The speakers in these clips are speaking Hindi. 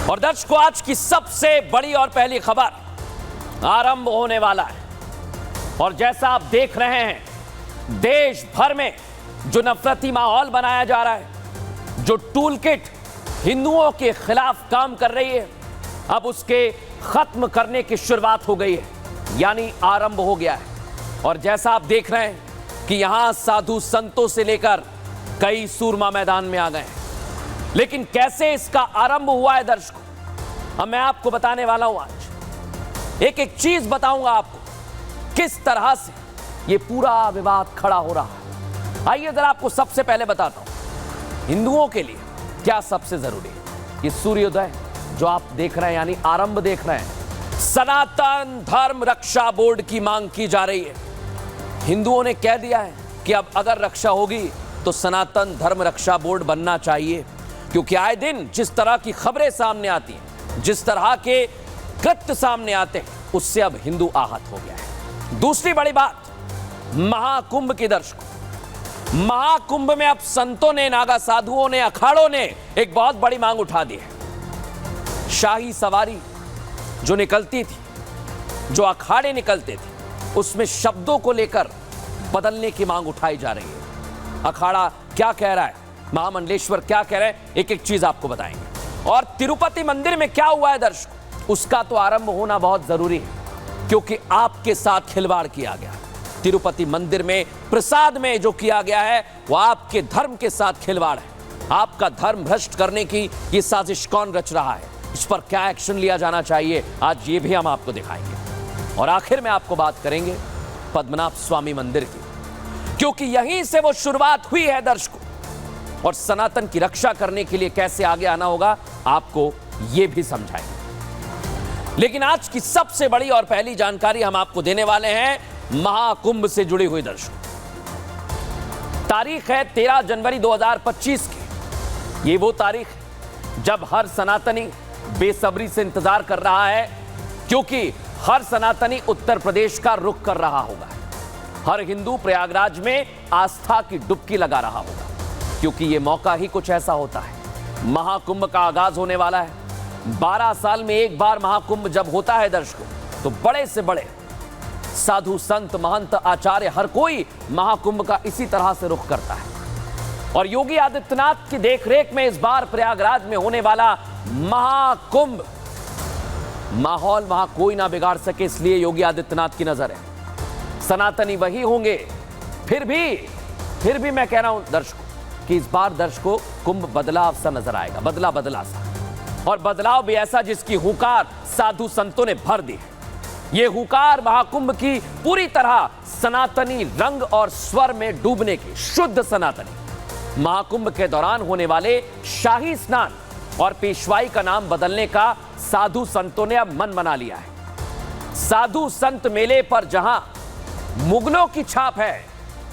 और दर्शकों, आज की सबसे बड़ी और पहली खबर आरंभ होने वाला है। और जैसा आप देख रहे हैं, देश भर में जो नफरती माहौल बनाया जा रहा है, जो टूल किट हिंदुओं के खिलाफ काम कर रही है, अब उसके खत्म करने की शुरुआत हो गई है, यानी आरंभ हो गया है। और जैसा आप देख रहे हैं कि यहां साधु संतों से लेकर कई सूरमा मैदान में आ गए हैं। लेकिन कैसे इसका आरंभ हुआ है दर्शकों, अब मैं आपको बताने वाला हूं। आज एक एक चीज बताऊंगा आपको, किस तरह से ये पूरा विवाद खड़ा हो रहा है। आइए जरा आपको सबसे पहले बताता हूं हिंदुओं के लिए क्या सबसे जरूरी है। ये सूर्योदय जो आप देख रहे हैं, यानी आरंभ देख रहे हैं, सनातन धर्म रक्षा बोर्ड की मांग की जा रही है। हिंदुओं ने कह दिया है कि अब अगर रक्षा होगी तो सनातन धर्म रक्षा बोर्ड बनना चाहिए, क्योंकि आए दिन जिस तरह की खबरें सामने आती हैं, जिस तरह के कृत्य सामने आते हैं, उससे अब हिंदू आहत हो गया है। दूसरी बड़ी बात, महाकुंभ की दर्शकों, महाकुंभ में अब संतों ने, नागा साधुओं ने, अखाड़ों ने एक बहुत बड़ी मांग उठा दी है। शाही सवारी जो निकलती थी, जो अखाड़े निकलते थे, उसमें शब्दों को लेकर बदलने की मांग उठाई जा रही है। अखाड़ा क्या कह रहा है, महामंडलेश्वर क्या कह रहे हैं, एक एक चीज आपको बताएंगे। और तिरुपति मंदिर में क्या हुआ है दर्शकों, उसका तो आरंभ होना बहुत जरूरी है, क्योंकि आपके साथ खिलवाड़ किया गया। तिरुपति मंदिर में प्रसाद में जो किया गया है, वो आपके धर्म के साथ खिलवाड़ है। आपका धर्म भ्रष्ट करने की ये साजिश कौन रच रहा है, इस पर क्या एक्शन लिया जाना चाहिए, आज ये भी हम आपको दिखाएंगे। और आखिर में आपको बात करेंगे पद्मनाभ स्वामी मंदिर की, क्योंकि यहीं से वो शुरुआत हुई है दर्शकों। और सनातन की रक्षा करने के लिए कैसे आगे आना होगा, आपको ये भी समझाएंगे। लेकिन आज की सबसे बड़ी और पहली जानकारी हम आपको देने वाले हैं महाकुंभ से जुड़ी हुई दर्शकों। तारीख है 13 जनवरी 2025 की। ये वो तारीख है जब हर सनातनी बेसब्री से इंतजार कर रहा है, क्योंकि हर सनातनी उत्तर प्रदेश का रुख कर रहा होगा। हर हिंदू प्रयागराज में आस्था की डुबकी लगा रहा होगा, क्योंकि ये मौका ही कुछ ऐसा होता है। महाकुंभ का आगाज होने वाला है। 12 साल में एक बार महाकुंभ जब होता है दर्शकों, तो बड़े से बड़े साधु संत महंत आचार्य हर कोई महाकुंभ का इसी तरह से रुख करता है। और योगी आदित्यनाथ की देखरेख में इस बार प्रयागराज में होने वाला महाकुंभ, माहौल वहां कोई ना बिगाड़ सके, इसलिए योगी आदित्यनाथ की नजर है। सनातनी वही होंगे, फिर भी मैं कह रहा हूं दर्शकों कि इस बार दर्शकों कुंभ बदलाव सा नजर आएगा, बदला सा। और बदलाव भी ऐसा जिसकी हुंकार साधु संतों ने भर दी है। यह हुंकार महाकुंभ की पूरी तरह सनातनी रंग और स्वर में डूबने की, शुद्ध सनातनी। महाकुंभ के दौरान होने वाले शाही स्नान और पेशवाई का नाम बदलने का साधु संतों ने अब मन बना लिया है। साधु संत मेले पर जहां मुगलों की छाप है,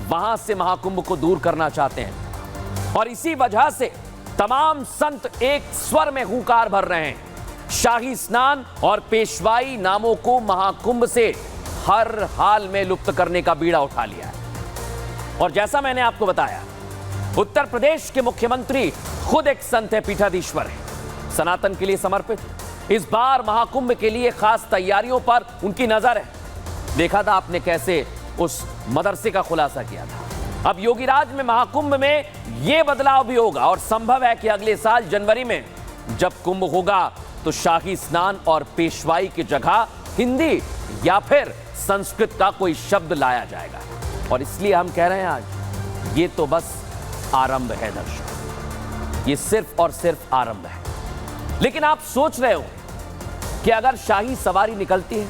वहां से महाकुंभ को दूर करना चाहते हैं। और इसी वजह से तमाम संत एक स्वर में हुंकार भर रहे हैं। शाही स्नान और पेशवाई नामों को महाकुंभ से हर हाल में लुप्त करने का बीड़ा उठा लिया है। और जैसा मैंने आपको बताया, उत्तर प्रदेश के मुख्यमंत्री खुद एक संत है, पीठाधीश्वर है, सनातन के लिए समर्पित। इस बार महाकुंभ के लिए खास तैयारियों पर उनकी नजर है। देखा था आपने कैसे उस मदरसे का खुलासा किया था। अब योगीराज में महाकुंभ में यह बदलाव भी होगा, और संभव है कि अगले साल जनवरी में जब कुंभ होगा तो शाही स्नान और पेशवाई की जगह हिंदी या फिर संस्कृत का कोई शब्द लाया जाएगा। और इसलिए हम कह रहे हैं आज, ये तो बस आरंभ है दर्शकों, ये सिर्फ और सिर्फ आरंभ है। लेकिन आप सोच रहे हो कि अगर शाही सवारी निकलती है,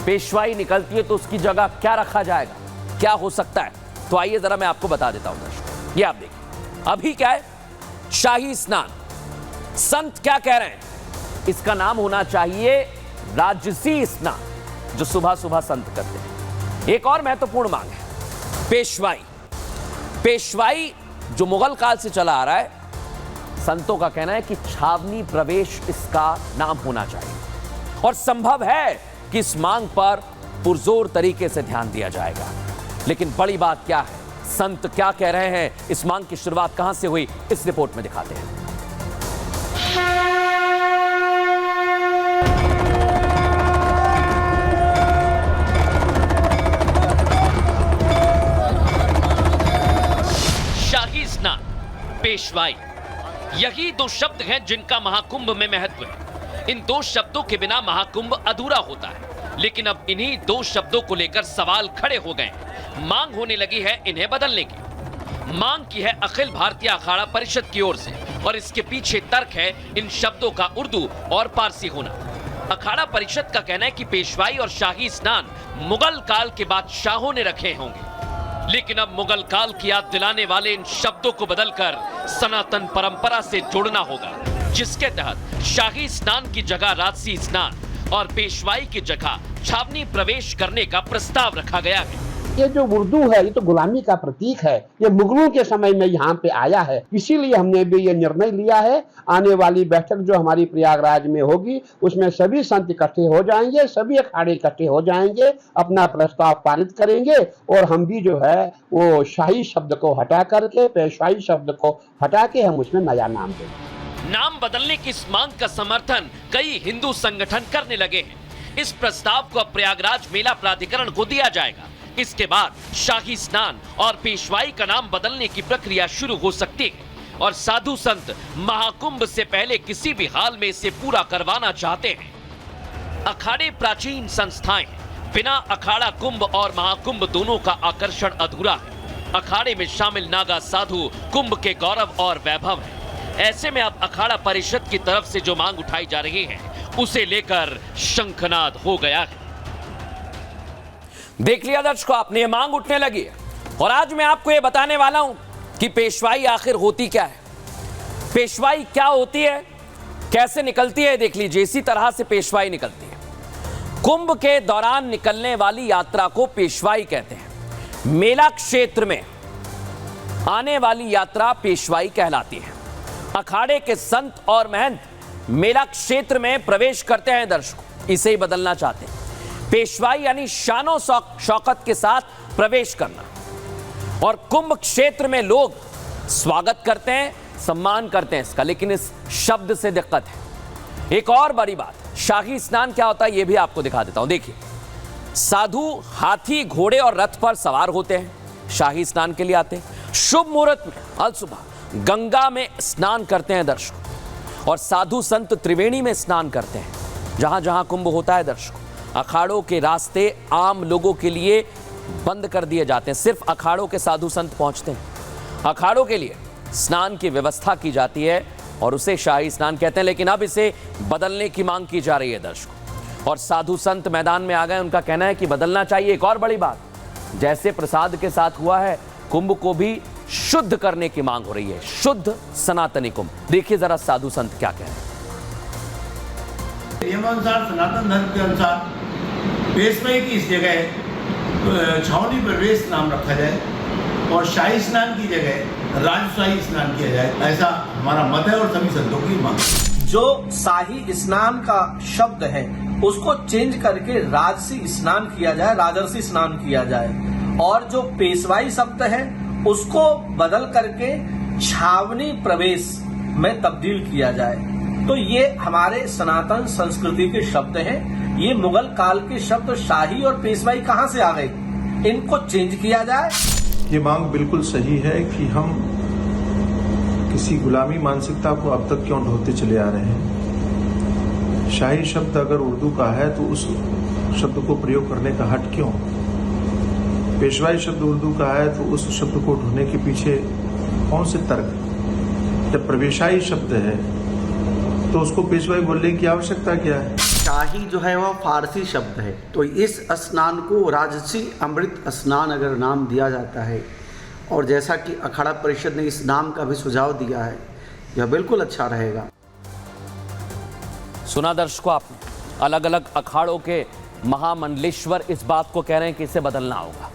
पेशवाई निकलती है, तो उसकी जगह क्या रखा जाएगा, क्या हो सकता है? तो आइए जरा मैं आपको बता देता हूं दर्शकों। ये आप देखिए, अभी क्या है, शाही स्नान। संत क्या कह रहे हैं, इसका नाम होना चाहिए राजसी स्नान, जो सुबह सुबह संत करते हैं। एक और महत्वपूर्ण मांग है पेशवाई। पेशवाई जो मुगल काल से चला आ रहा है, संतों का कहना है कि छावनी प्रवेश इसका नाम होना चाहिए। और संभव है कि इस मांग पर पुरजोर तरीके से ध्यान दिया जाएगा। लेकिन बड़ी बात क्या है, संत क्या कह रहे हैं, इस मांग की शुरुआत कहां से हुई, इस रिपोर्ट में दिखाते हैं। पेशवाई, यही दो शब्द हैं जिनका महाकुंभ में महत्व है। इन दो शब्दों के बिना महाकुंभ अधूरा होता है, लेकिन अब इन्हीं दो शब्दों को लेकर सवाल खड़े हो गए। मांग होने लगी है इन्हें बदलने की। मांग की है अखिल भारतीय अखाड़ा परिषद की ओर से, और इसके पीछे तर्क है इन शब्दों का उर्दू और पारसी होना। अखाड़ा परिषद का कहना है कि पेशवाई और शाही स्नान मुगल काल के बादशाहों ने रखे होंगे, लेकिन अब मुगल काल की याद दिलाने वाले इन शब्दों को बदलकर सनातन परंपरा से जोड़ना होगा, जिसके तहत शाही स्नान की जगह राजसी स्नान और पेशवाई की जगह छावनी प्रवेश करने का प्रस्ताव रखा गया है। ये जो उर्दू है ये तो गुलामी का प्रतीक है। ये मुगलों के समय में यहाँ पे आया है, इसीलिए हमने भी ये निर्णय लिया है। आने वाली बैठक जो हमारी प्रयागराज में होगी उसमें सभी संत इकट्ठे हो जाएंगे, सभी अखाड़े इकट्ठे हो जाएंगे, अपना प्रस्ताव पारित करेंगे और हम भी जो है वो शाही शब्द को हटा करके पेशवाई शब्द को हटा के हम उसमें नया नाम देंगे। नाम बदलने की इस मांग का समर्थन कई हिंदू संगठन करने लगे हैं। इस प्रस्ताव को अब प्रयागराज मेला प्राधिकरण को दिया जाएगा। इसके बाद शाही स्नान और पेशवाई का नाम बदलने की प्रक्रिया शुरू हो सकती है, और साधु संत महाकुंभ से पहले किसी भी हाल में इसे पूरा करवाना चाहते हैं। अखाड़े प्राचीन संस्थाएं हैं। बिना अखाड़ा कुंभ और महाकुंभ दोनों का आकर्षण अधूरा है। अखाड़े में शामिल नागा साधु कुंभ के गौरव और वैभव है। ऐसे में अब अखाड़ा परिषद की तरफ से जो मांग उठाई जा रही है उसे लेकर शंखनाद हो गया है। देख लिया दर्शकों, आपने ये मांग उठने लगी है, और आज मैं आपको ये बताने वाला हूं कि पेशवाई आखिर होती क्या है, पेशवाई क्या होती है, कैसे निकलती है। देख लीजिए, इसी तरह से पेशवाई निकलती है। कुंभ के दौरान निकलने वाली यात्रा को पेशवाई कहते हैं। मेला क्षेत्र में आने वाली यात्रा पेशवाई कहलाती है। अखाड़े के संत और महंत मेला क्षेत्र में प्रवेश करते हैं दर्शकों, इसे ही बदलना चाहते हैं। पेशवाई यानी शानो शौकत के साथ प्रवेश करना, और कुंभ क्षेत्र में लोग स्वागत करते हैं, सम्मान करते हैं इसका, लेकिन इस शब्द से दिक्कत है। एक और बड़ी बात, शाही स्नान क्या होता है ये भी आपको दिखा देता हूं। देखिए, साधु हाथी, घोड़े और रथ पर सवार होते हैं, शाही स्नान के लिए आते हैं। शुभ मुहूर्त में अलसुबह गंगा में स्नान करते हैं दर्शकों, और साधु संत त्रिवेणी में स्नान करते हैं, जहां जहां कुंभ होता है दर्शकों। अखाड़ों के रास्ते आम लोगों के लिए बंद कर दिए जाते हैं, सिर्फ अखाड़ों के साधु संत पहुंचते हैं। अखाड़ों के लिए स्नान की व्यवस्था की जाती है और उसे शाही स्नान कहते हैं, लेकिन अब इसे बदलने की मांग की जा रही है दर्शकों, और साधु संत मैदान में आ गए। उनका कहना है कि बदलना चाहिए। एक और बड़ी बात, जैसे प्रसाद के साथ हुआ है, कुंभ को भी शुद्ध करने की मांग हो रही है, शुद्ध सनातनी कुंभ। देखिए जरा साधु संत क्या कह रहे हैं। नियमानुसार सनातन धर्म के अनुसार पेशवाई की इस जगह छावनी प्रवेश नाम रखा जाए और शाही स्नान की जगह राजशाही स्नान किया जाए, ऐसा हमारा मत है और सभी संतों की मांग। जो शाही स्नान का शब्द है उसको चेंज करके राजसी स्नान किया जाए, राजर्षि स्नान किया जाए, और जो पेशवाई शब्द है उसको बदल करके छावनी प्रवेश में तब्दील किया जाए। तो ये हमारे सनातन संस्कृति के शब्द हैं। ये मुगल काल के शब्द शाही और पेशवाई कहाँ से आ गए, इनको चेंज किया जाए। ये मांग बिल्कुल सही है कि हम किसी गुलामी मानसिकता को अब तक क्यों ढोते चले आ रहे हैं। शाही शब्द अगर उर्दू का है तो उस शब्द को प्रयोग करने का हट क्यों। पेशवाई शब्द उर्दू का है तो उस शब्द को ढूंढने के पीछे कौन से तर्क। जब प्रवेशाई शब्द है तो उसको पेशवाई बोलने की आवश्यकता क्या है। शाही जो है वह फारसी शब्द है, तो इस स्नान को राजसी अमृत स्नान अगर नाम दिया जाता है, और जैसा कि अखाड़ा परिषद ने इस नाम का भी सुझाव दिया है, यह बिल्कुल अच्छा रहेगा। सुना दर्शकों आपने, अलग अलग अखाड़ों के महामंडलेश्वर इस बात को कह रहे हैं कि इसे बदलना होगा।